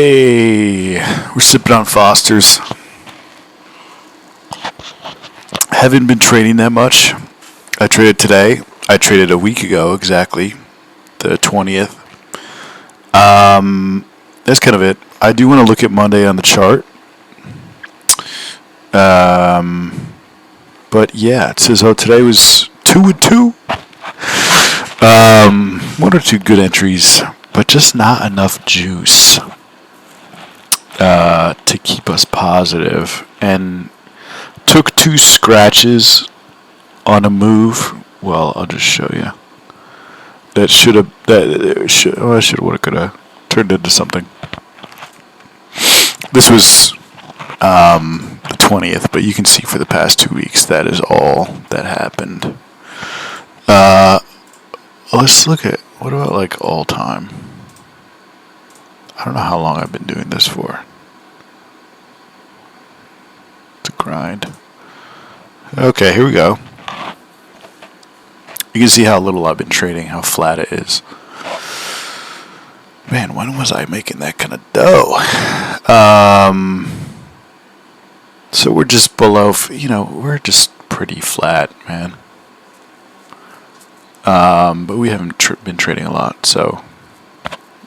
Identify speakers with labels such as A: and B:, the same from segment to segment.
A: Hey, we're sipping on Foster's. Haven't been trading that much. I traded today. I traded a week ago exactly, the 20th. That's kind of it. I do want to look at Monday on the chart. But yeah, it says today was 2-2. One or two good entries, but just not enough juice to keep us positive. And took two scratches on a move. Well, I'll just show you. I should have, would have, could have turned into something. This was the 20th, but you can see for the past 2 weeks that is all that happened. Let's look at, what about like all time? I don't know how long I've been doing this for. It's a grind. Okay, here we go. You can see how little I've been trading, how flat it is. Man, when was I making that kind of dough? So we're just below, we're just pretty flat, man. But we haven't been trading a lot, so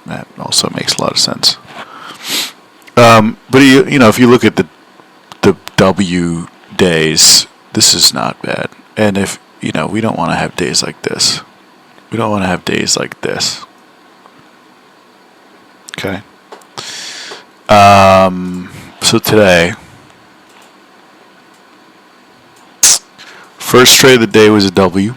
A: that also makes a lot of sense. But if you look at the W days, this is not bad. And if we don't want to have days like this. We don't want to have days like this. Okay. So today, first trade of the day was a W.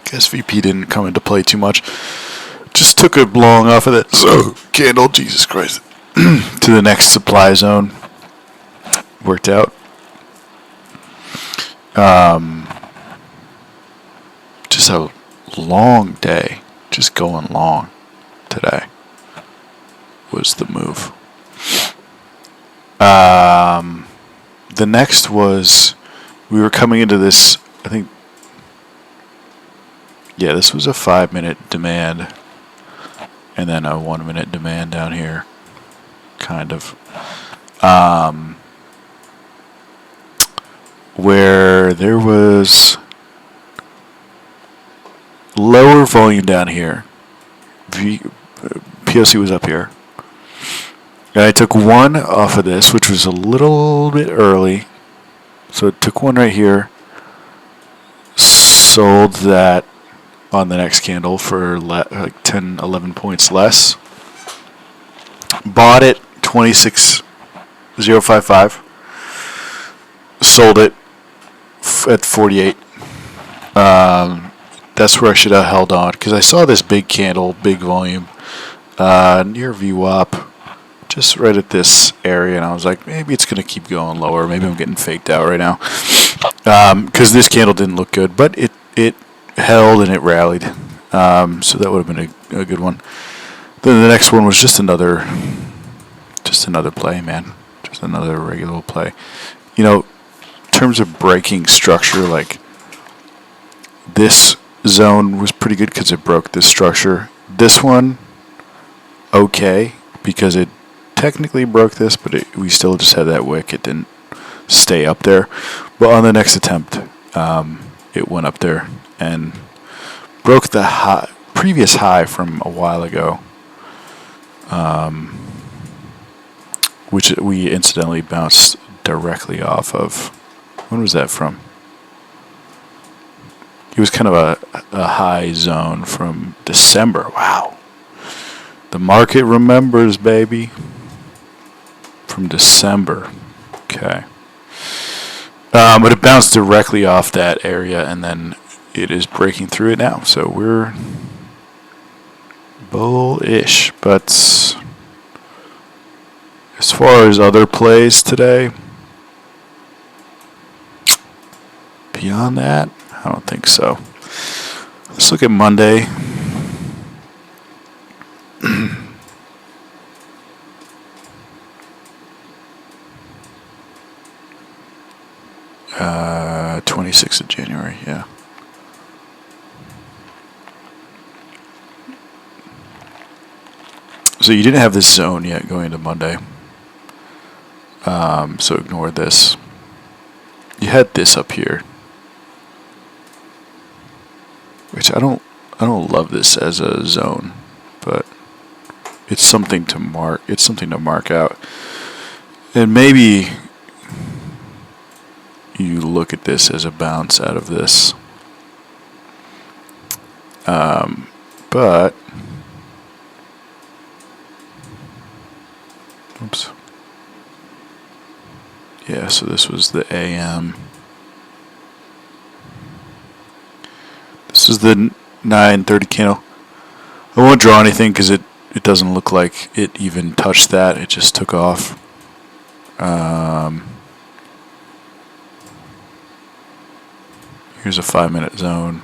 A: Guess VP didn't come into play too much. Just took a long off of that candle, Jesus Christ, to the next supply zone. Worked out. Just a long day. Just going long today was the move. The next was, we were coming into this, I think, yeah, this was a 5-minute demand, and then a 1-minute demand down here, kind of, where there was lower volume down here. POC was up here. And I took one off of this, which was a little bit early. So it took one right here. Sold that on the next candle for like 10, 11 points less. Bought it 26,055. Sold it at 48. That's where I should have held on, because I saw this big candle, big volume, near VWAP, just right at this area, and I was like, maybe it's going to keep going lower. Maybe I'm getting faked out right now, because this candle didn't look good, but it held and it rallied, so that would have been a good one. Then the next one was just another play, man, just another regular play. In terms of breaking structure, like this zone was pretty good because it broke this structure. This one, okay, because it technically broke this, but we still just had that wick. It didn't stay up there. But on the next attempt, it went up there and broke the previous high from a while ago, which we incidentally bounced directly off of. When was that from? It was kind of a high zone from December. Wow. The market remembers, baby. From December. Okay. But it bounced directly off that area, and then it is breaking through it now. So we're bullish. But as far as other plays today, beyond that, I don't think so. Let's look at Monday. 26th of January, yeah. So you didn't have this zone yet going into Monday. So ignore this. You had this up here, which I don't love this as a zone, but it's something to mark. It's something to mark out. And maybe you look at this as a bounce out of this. But oops. Yeah, so this was the AM. This is the 9:30 candle. I won't draw anything because it doesn't look like it even touched that. It just took off. Here's a 5-minute zone.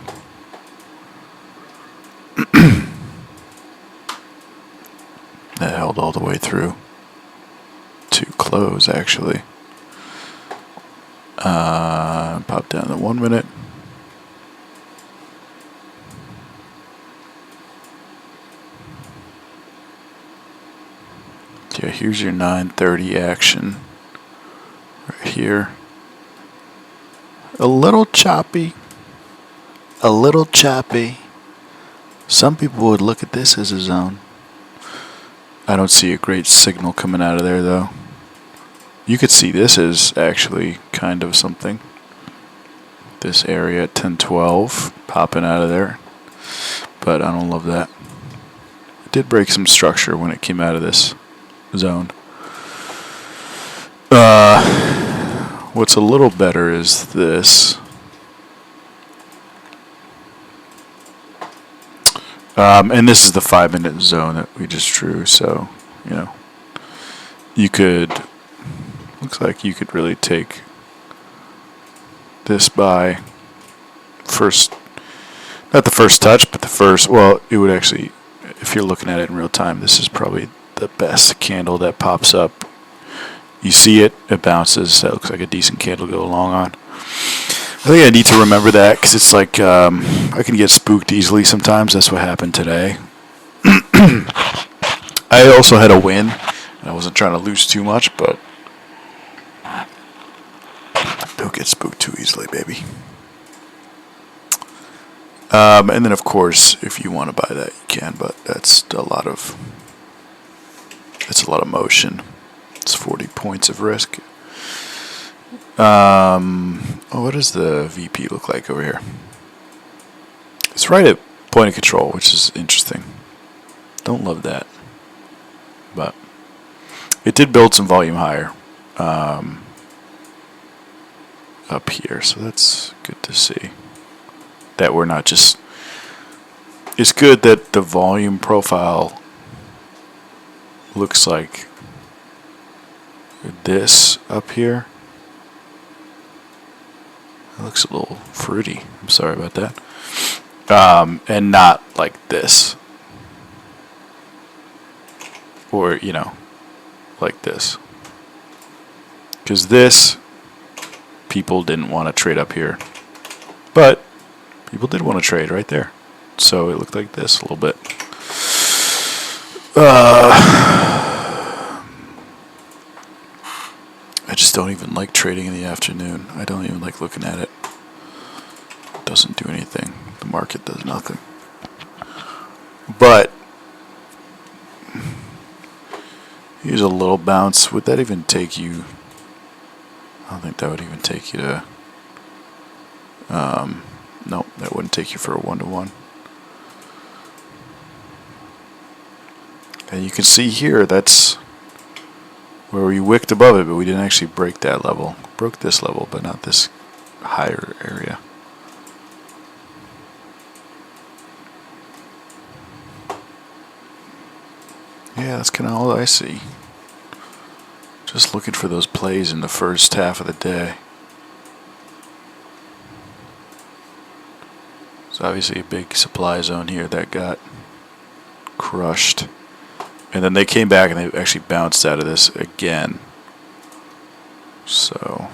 A: That held all the way through to close, actually. Pop down to 1 minute. Yeah, here's your 9:30 action right here. A little choppy. A little choppy. Some people would look at this as a zone. I don't see a great signal coming out of there, though. You could see this as actually kind of something. This area at 10:12 popping out of there. But I don't love that. It did break some structure when it came out of this zone. What's a little better is this. And this is the 5-minute zone that we just drew, so, you know, you could, looks like you could really take this by first, not the first touch, but the first, well, it would actually, if you're looking at it in real time, this is probably the best candle that pops up. You see it, it bounces, that looks like a decent candle to go along on. I think I need to remember that because it's like I can get spooked easily sometimes. That's what happened today. I also had a win. I wasn't trying to lose too much, but don't get spooked too easily, baby. And then, of course, if you want to buy that, you can, but that's a lot of motion. It's 40 points of risk. What does the VP look like over here? It's right at point of control, which is interesting. Don't love that. But it did build some volume higher up here, so that's good to see. That we're not just... It's good that the volume profile looks like this up here. It looks a little fruity. I'm sorry about that. And not like this. Or, you know, like this. Because this, people didn't want to trade up here. But people did want to trade right there. So it looked like this a little bit. I just don't even like trading in the afternoon. I don't even like looking at it. It doesn't do anything. The market does nothing. But here's a little bounce. Would that even take you? I don't think that would even take you to. No, that wouldn't take you for a 1-to-1. And you can see here that's where we wicked above it, but we didn't actually break that level. Broke this level, but not this higher area. Yeah, that's kind of all I see. Just looking for those plays in the first half of the day. It's obviously a big supply zone here that got crushed. And then they came back and they actually bounced out of this again. So,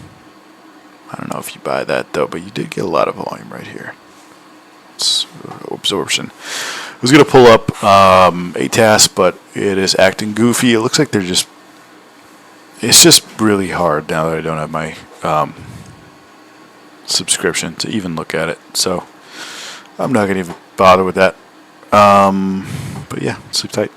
A: I don't know if you buy that though, but you did get a lot of volume right here. It's absorption. was going to pull up a task, but it is acting goofy. It looks like they're just, it's just really hard now that I don't have my subscription to even look at it. So I'm not going to even bother with that. But yeah, sleep tight.